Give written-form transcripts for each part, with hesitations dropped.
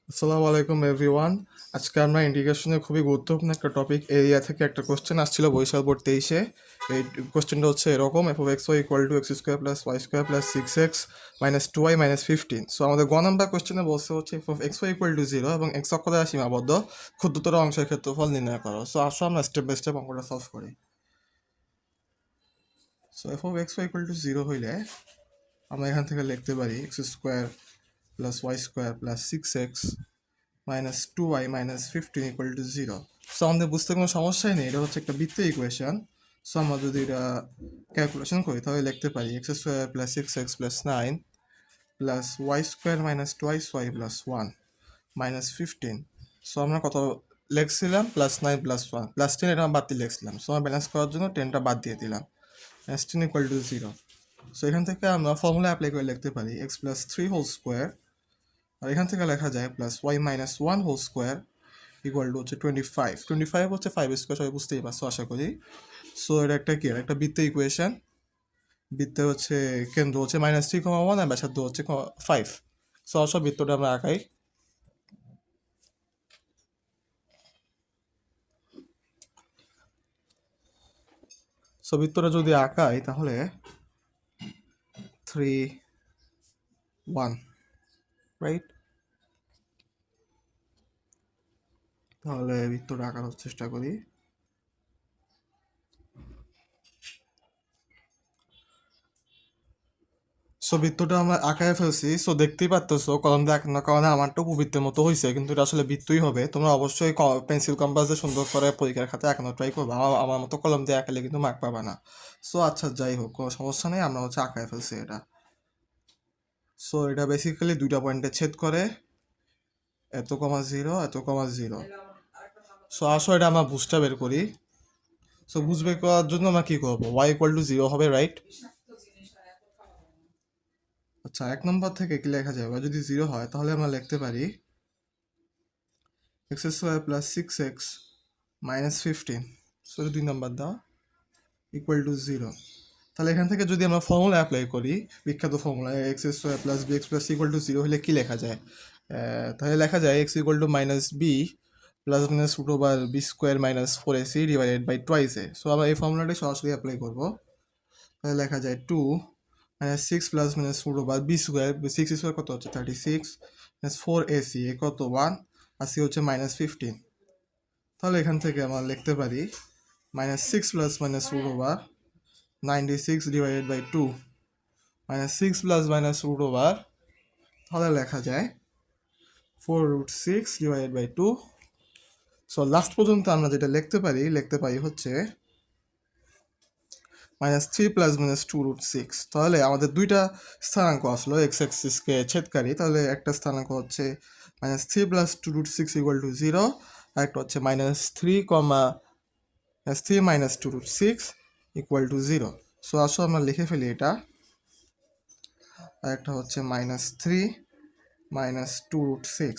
আসসালামু আলাইকুম এভরিওয়ান। আজকে আমরা ইন্টিগ্রেশনের খুবই গুরুত্বপূর্ণ একটা টপিক এরিয়া থেকে একটা কোশ্চেন আসছিল বরিশাল বোর্ড 23-এ। এই কোশ্চেনটা হচ্ছে এরকম: F of x Y equal to X square plus Y square plus 6x minus 2y minus 15। So আমাদের নাম্বার কোশ্চেনে বলছে হচ্ছে F of x Y equal to 0 এবং এক্স অক্ষ দ্বারা সীমাবদ্ধ ক্ষুদ্রতর অংশের ক্ষেত্রফল নির্ণয় করো। সো আসো আমরা স্টেপ বাই স্টেপ অঙ্কটা সলভ করি। So f of x Y equal to 0 হইলে আমরা এখান থেকে লিখতে পারি x square plus Y square plus 6x minus 2y minus 15 equal to 0। So আমাদের বুঝতে কোনো সমস্যাই নেই, এটা হচ্ছে একটা বৃত্তীয় ইকুয়েশন। সো আমরা যদি এটা ক্যালকুলেশন করি তাহলে লিখতে পারি x square plus 6x plus 9 plus Y square minus twice y plus 1 minus 15। So আমরা কত লিখছিলাম? প্লাস 9 প্লাস 1 প্লাস 10, এটা আমরা বাদ দিয়ে লিখছিলাম। সো আমরা ব্যালেন্স করার জন্য 10টা বাদ দিয়ে দিলাম, প্লাস 10 ইকুয়াল টু 0। সো এখান থেকে আমরা ফর্মুলা অ্যাপ্লাই করে লিখতে পারি এক্স প্লাস 3 হোল স্কোয়ার, আর এখান থেকে লেখা যায় plus y minus 1 whole square equal to হচ্ছে 25 হচ্ছে 5 স্কোয়ার, সবাই বুঝতেই পারছো আশা করি। সো এটা একটা কি, একটা বৃত্ত ইকুয়েশন। বৃত্তে হচ্ছে কেন্দ্র হচ্ছে -3,1 আর ব্যাসার্ধ হচ্ছে 5। সো আসো বৃত্তটা আমরা আঁকাই। সো বৃত্তটা যদি আঁকাই তাহলে 3, 1, রাইট? তাহলে বৃত্তটা আঁকানোর চেষ্টা করি। সো বৃত্তটা আমরা আঁকায় ফেলছি। সো দেখতেই পারতেছো কলম দিয়ে আঁকানোর কারণে আমারটা উপবৃত্তের মতো হয়েছে, কিন্তু এটা আসলে বৃত্তই হবে। তোমরা অবশ্যই পেন্সিল কম্পাস দিয়ে সুন্দর করে পরীক্ষার খাতায় আঁকানো ট্রাই করবে। আমার মতো কলম দিয়ে আঁকালে কিন্তু মার্ক পাবে না। সো আচ্ছা, যাই হোক, কোনো সমস্যা নেই, আমরা হচ্ছে আঁকায় ফেলছি এটা। সো এটা বেসিক্যালি দুইটা পয়েন্টে ছেদ করে, এত কমা 0, এত কমা 0। সো আসো এটা আমরা বুঝটা বের করি। সো বুঝ বের করার জন্য আমরা কি করবো? ওয়াই ইকুয়াল টু 0 হবে, রাইট? আচ্ছা, 1 নম্বর থেকে কি লেখা যাবে? যদি 0 হয় তাহলে আমরা লিখতে পারি x square plus 6x minus 15। So 2 নম্বর দাও ইকুয়াল টু 0। তাহলে এখান থেকে যদি আমরা ফর্মুলা অ্যাপ্লাই করি, বিখ্যাত formula x square plus b x plus equal to 0 হলে কি লেখা যায়? তাহলে লেখা যায় x equal to minus b plus minus root over b square minus 4ac divided by twice a. So আমরা এই ফর্মুলাটি সরাসরি অ্যাপ্লাই করবো। তাহলে লেখা যায় 2 minus 6 plus minus root over b square, 6 square কত হচ্ছে 36 মাইনাস 4ac এ কত 1, আর সি হচ্ছে মাইনাস 15। তাহলে এখান থেকে আমরা লিখতে পারি -6 plus minus root over 96 divided by 2 -6 plus minus root over, তাহলে লেখা যায় 4√6 ডিভাইডেড বাই 2। সো লাস্ট পর্যন্ত আমরা যেটা লিখতে পারি হচ্ছে -3 প্লাস মাইনাস 2√6। তাহলে আমাদের দুইটা স্থানাঙ্ক আসলো এক্স এক্সিসকে ছেদকারী। তাহলে একটা স্থানাঙ্ক হচ্ছে -3 প্লাস 2√6 ইকুয়াল টু 0, আর একটা হচ্ছে -3 মাইনাস 2√6 ইকুয়াল টু 0। সো আসো আমরা লিখে ফেলি এটা। আর একটা হচ্ছে -3 মাইনাস 2√6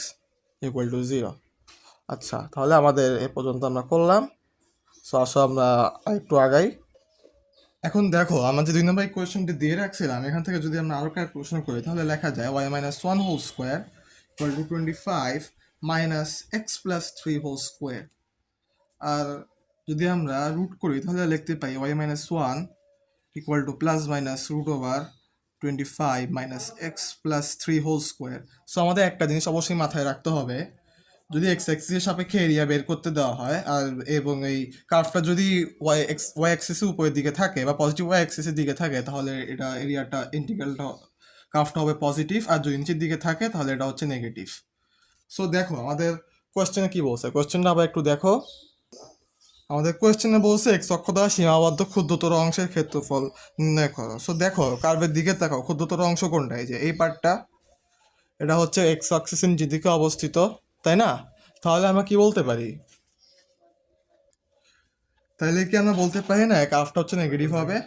ইকুয়াল টু 0। আচ্ছা, তাহলে আমাদের এ পর্যন্ত আমরা করলাম। সো আসো আমরা একটু আগাই। এখন দেখো, আমরা যে 2 নম্বর ইকুয়েশনটি দিয়ে রাখছিলাম, এখান থেকে যদি আমরা আরও ক্যালকুলেশন করি তাহলে লেখা যায় Y minus 1 whole square equal to 25 minus x plus 3 whole square. আর যদি আমরা রুট করি তাহলে লিখতে পাই Y minus 1 equal to plus minus root over 25 minus x plus 3 whole square. So আমাদের একটা জিনিস অবশ্যই মাথায় রাখতে হবে, যদি এক্স অ্যাক্সিসের সাপেক্ষে এরিয়া বের করতে দেওয়া হয় আর এবং এই কার্ভটা যদি ওয়াই অ্যাক্সিসের উপরের দিকে থাকে বা পজিটিভ ওয়াই অ্যাক্সিসের দিকে থাকে, তাহলে এটা এরিয়াটা ইন্টিগ্রালটা কার্ভটা হবে পজিটিভ, আর যদি নিচের দিকে থাকে তাহলে এটা হচ্ছে নেগেটিভ। সো দেখো আমাদের কোয়েশ্চেনে কি বলছে, কোয়েশ্চেনটা আবার একটু দেখো। আমাদের কোয়েশ্চেনে বলছে এক্স অক্ষ দ্বারা সীমাবদ্ধ ক্ষুদ্রতর অংশের ক্ষেত্রফল নির্ণয় করো। সো দেখো কার্ভের দিকে তাকাও, ক্ষুদ্রতর অংশ কোনটা? এই যে এই পার্টটা, এটা হচ্ছে এক্স অ্যাক্সিসের নিচের দিকে অবস্থিত, তাই না? তাহলে আমরা কি বলতে পারি? তাহলে কি আমরা বলতে পারি না কার্ভটা হচ্ছে নেগেটিভ হবে?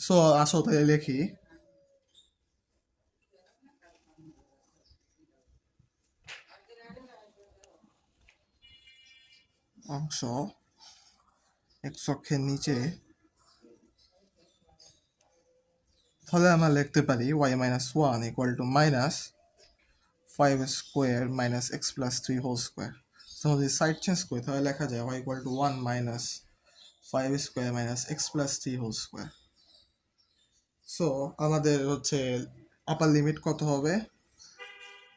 সো আসো তাহলে লিখি অংশ এক্স অক্ষের নিচে। তাহলে আমরা লিখতে পারি y minus 1 equal to 5 square minus x plus 3 whole square. So যদি সাইড চেঞ্জ করি তাহলে লেখা যায় y equal to 1 minus 5 square minus x plus 3 whole square. So আমাদের হচ্ছে আপার লিমিট কত হবে?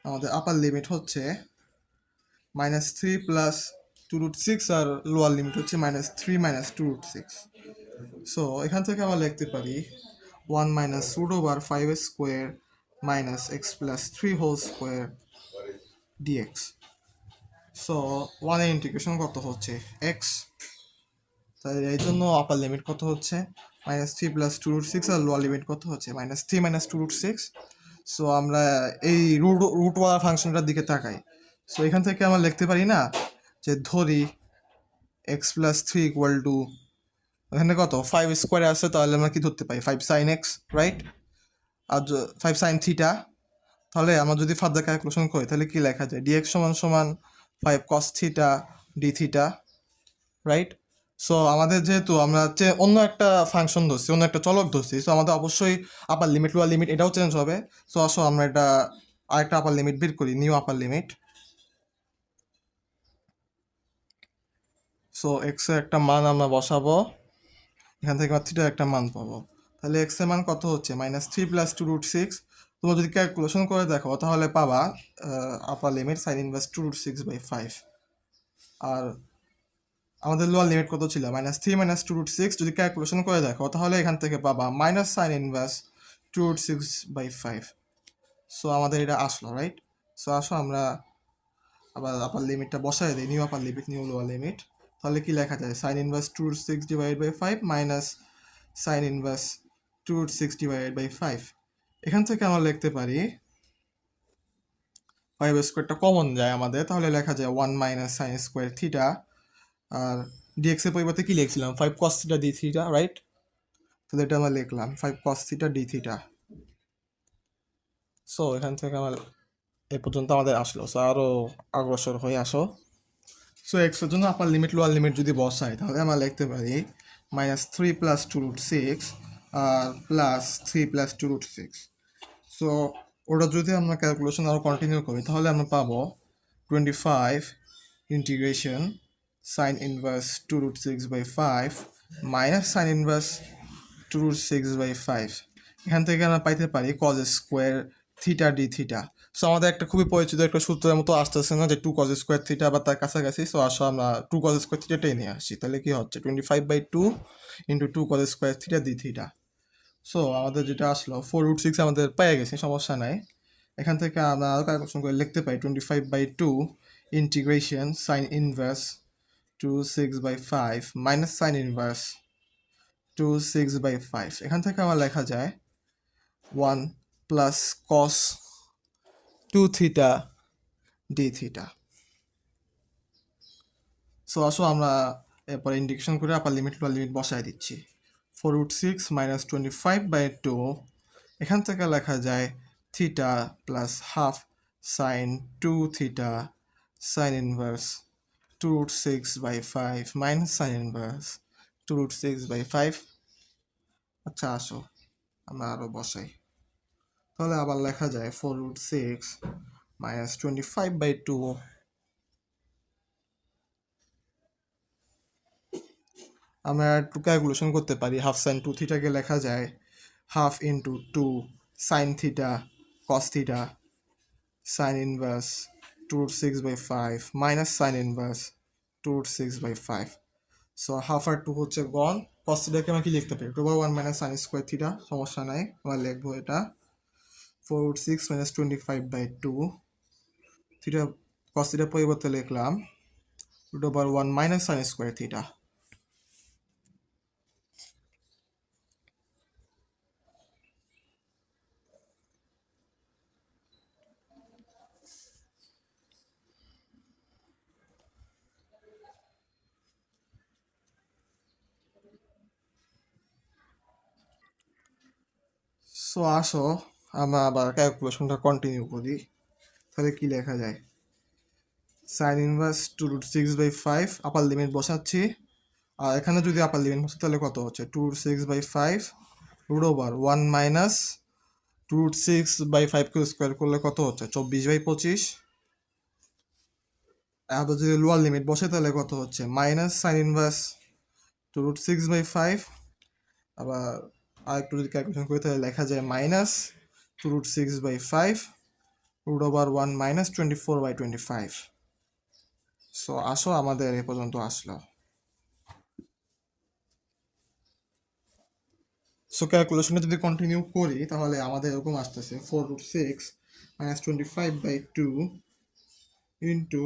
আমাদের আপার লিমিট হচ্ছে -3 প্লাস 2√6 আর লোয়ার লিমিট হচ্ছে -3 মাইনাস 2√6। সো এখান থেকে আমরা লিখতে পারি 1 minus root over 5 square minus x plus 3 whole square dx. So 1 এর ইন্টিগ্রেশন কত হচ্ছে এক্স, তাই এই জন্য আপার লিমিট কত হচ্ছে -3 প্লাস 2√6 আর লোয়ার লিমিট কত হচ্ছে -3 মাইনাস 2√6। সো আমরা এই রুটওয়ালা ফাংশনটার দিকে তাকাই। সো এখান থেকে আমরা লিখতে পারি না যে ধরি এক্স প্লাস 3 ইকুয়াল টু এখানে কত 5 স্কোয়ারে আছে, তাহলে আমরা কি ধরতে পাই 5 সাইন এক্স, রাইট? আর 5 সাইন থিটা। তাহলে আমরা যদি ফার্দার ক্যালকুলেশন করি তাহলে কি লেখা যায় ডিএক্স সমান সমান 5 cos theta D theta, right? So আমাদের যেহেতু আমরা অন্য একটা ফাংশন ধরছি, অন্য একটা চলক ধরছি, সো আমাদের অবশ্যই আপার লিমিট লোয়ার লিমিট এটাও চেঞ্জ হবে। সো আসো আমরা এটা আরেকটা আপার লিমিট বের করি, নিউ আপার লিমিট। সো এক্স এর একটা মান আমরা বসাবো, এখান থেকে থিটার একটা মান পাবো। তাহলে এক্স এর মান কত হচ্ছে -3 প্লাস 2√6। তোমরা যদি ক্যালকুলেশন করে দেখো তাহলে পাবা আপার লিমিট সাইন ইনভার্স 2√6/5। আর আমাদের লোয়ার লিমিট কত ছিল -3 মাইনাস 2√6। যদি ক্যালকুলেশন করে দেখো তাহলে এখান থেকে পাবা মাইনাস সাইন ইনভার্স 2√6/5। সো আমাদের এটা আসলো, রাইট? সো আসো আমরা আবার আপার লিমিটটা বসাই দিই, নিউ আপার লিমিট নিউ লোয়ার লিমিট। তাহলে কি লেখা যায় sign inverse 2√6/5 minus sine inverse 2√6/5। এখান থেকে আমরা লিখতে পারি 5 স্কোয়ারটা কমন যায় আমাদের, তাহলে লেখা যায় 1 মাইনাস সাইন স্কোয়ার থিটা। আর ডিএক্স এর পরিবর্তে কি লিখছিলাম 5 cos theta D theta, right? তাহলে এটা আমরা লিখলাম 5 cos theta D theta. So এখান থেকে আমার এ পর্যন্ত আমাদের আসলো। সো আরও অগ্রসর হয়ে আসো। সো এক্সের জন্য আপার লিমিট লোয়ার লিমিট যদি বসাই তাহলে আমরা লিখতে পারি -3 প্লাস 2√6 আর প্লাস 3 প্লাস 2√6। সো ওটা যদি আমরা ক্যালকুলেশন আরও কন্টিনিউ করি তাহলে আমরা পাবো 25 integration sign inverse 2√6/5 minus sine inverse 2√6/5। এখান থেকে আমরা পাইতে পারি cos square theta D theta. So আমাদের একটা খুবই পরিচিত একটা সূত্রের মতো আসতেছে না যে 2 কজ স্কোয়ার থিটা বা তার কাছাকাছি। সো আসো আমরা 2 কজ স্কোয়ার থিটাটাই নিয়ে আসছি। তাহলে কি হচ্ছে 25/2 into 2 cos square theta D theta. So আমাদের যেটা আসলো 4√6 আমাদের পেয়ে গেছে, সমস্যা নাই। এখান থেকে আমরা আরও ক্যালকুলেশন করে লিখতে পাই 25/2 integration sign inverse 2/6/5 minus sine inverse 2/6/5। এখান থেকে আমার লেখা যায় 1 plus cos 2 theta D theta. So আসো আমরা এরপরে ইন্টিগ্রেশন করে আপার লিমিট লোয়ার লিমিট বসায় দিচ্ছি। 4√6 মাইনাস 25/2, এখান থেকে লেখা যায় theta plus half sign 2 theta sine inverse 2√6/5 minus sine inverse 2√6/5। আচ্ছা আসো আমরা আরও বসাই, তাহলে আবার লেখা যায় 4√6 মাইনাস 25/2 আমরা একটু ক্যালকুলেশন করতে পারি। হাফ সাইন 2 থিটাকে লেখা যায় half into 2 sine theta cos theta sine inverse 2√6/5 minus sine inverse 2√6/5। So half আর 2 হচ্ছে গন। কস থিটাকে আমরা কি লিখতে পারি 2/1 মাইনাস সাইন স্কোয়ার থিটা, সমস্যা নাই, আমরা লিখবো এটা 4√6 মাইনাস 25/2 থিটা কস থিটার পরিবর্তে লিখলাম √1 minus sine square theta. So আসো আমরা আবার ক্যালকুলেশনটা কন্টিনিউ করি। তাহলে কি লেখা যায় সাইন ইনভার্স 2√6/5 আপার লিমিট বসাচ্ছি। আর এখানে যদি আপার লিমিট বসাই তাহলে কত হচ্ছে 2√6/5 √1 মাইনাস 2√6/5 কে স্কোয়ার করলে কত হচ্ছে 24/25। আবার যদি লোয়ার লিমিট বসে তাহলে কত হচ্ছে মাইনাস সাইন ইনভার্স 2√6/5। আবার আরেকটু যদি ক্যালকুলেশন করি তাহলে লেখা যায় মাইনাস 2√6/5 √1 মাইনাস 24/25। সো আসো আমাদের এ পর্যন্ত আসলো। সো ক্যালকুলেশনে যদি কন্টিনিউ করি তাহলে আমাদের এরকম আসতেছে 4√6 minus 25/2 into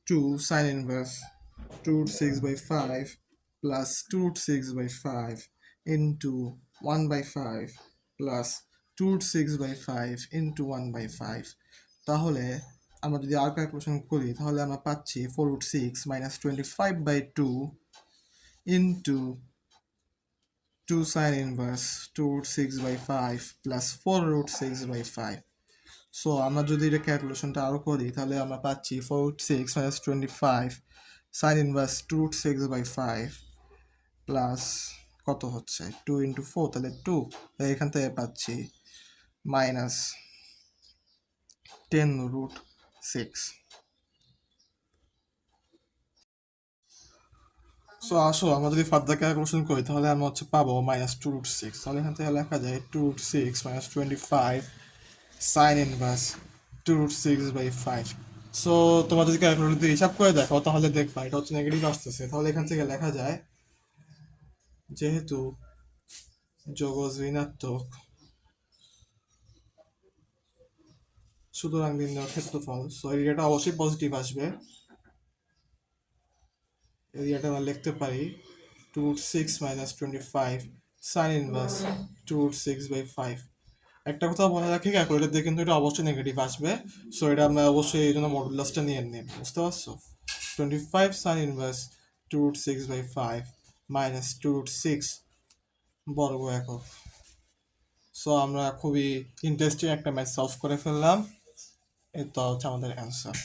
2 sign inverse 2√6/5 plus 2√6/5 into 1/5 plus 2√6/5 into 1/5। তাহলে আমরা যদি আর ক্যালকুলেশন করি তাহলে আমরা পাচ্ছি 4√6 minus 25/2 into 2 sin inverse 2√6/5 plus 4√6/5। So আমরা যদি এটা ক্যালকুলেশনটা আরও করি তাহলে আমরা পাচ্ছি 4√6 মাইনাস 25 সাইন ইনভার্স 2√6/5 প্লাস কত হচ্ছে 2 ইন্টু 4 তাহলে 2, এখান থেকে পাচ্ছি মাইনাস 10√6। সো আসো আমরা যদি ফার্দার ক্যালকুলেশন করি তাহলে আমরা হচ্ছে পাবো মাইনাস 2√6। তাহলে এখান থেকে লেখা যায় 2√6 মাইনাস 25 সাইন ইনভার্স 2√6/5। সো তোমরা যদি ক্যালকুলেটর দিয়ে হিসাব করে দেখো তাহলে দেখবা এটা হচ্ছে নেগেটিভ আসতেছে। তাহলে এখান থেকে লেখা যায় যেহেতু যোগজ ঋণাত্মক সুতরাং নির্ণয় ক্ষেত্রফল, সো এরিয়াটা অবশ্যই পজিটিভ আসবে। এরিয়াটা আমরা লিখতে পারি 2√6 মাইনাস 25 সাইন ইনভার্স 2√6/5। একটা কথা মনে রাখি ক্যালকুলেটর দিয়ে কিন্তু এটা অবশ্যই নেগেটিভ আসবে। সো এটা আমরা অবশ্যই এই জন্য মডুলাসটা নিয়ে নিই, বুঝতে পারছো? 25 সাইন ইনভার্স 2√6/5 মাইনাস 2√6 বর্গ একক। সো আমরা খুবই ইন্টারেস্টিং একটা ম্যাথ সলভ করে ফেললাম। এটা হচ্ছে আমাদের অ্যান্সার।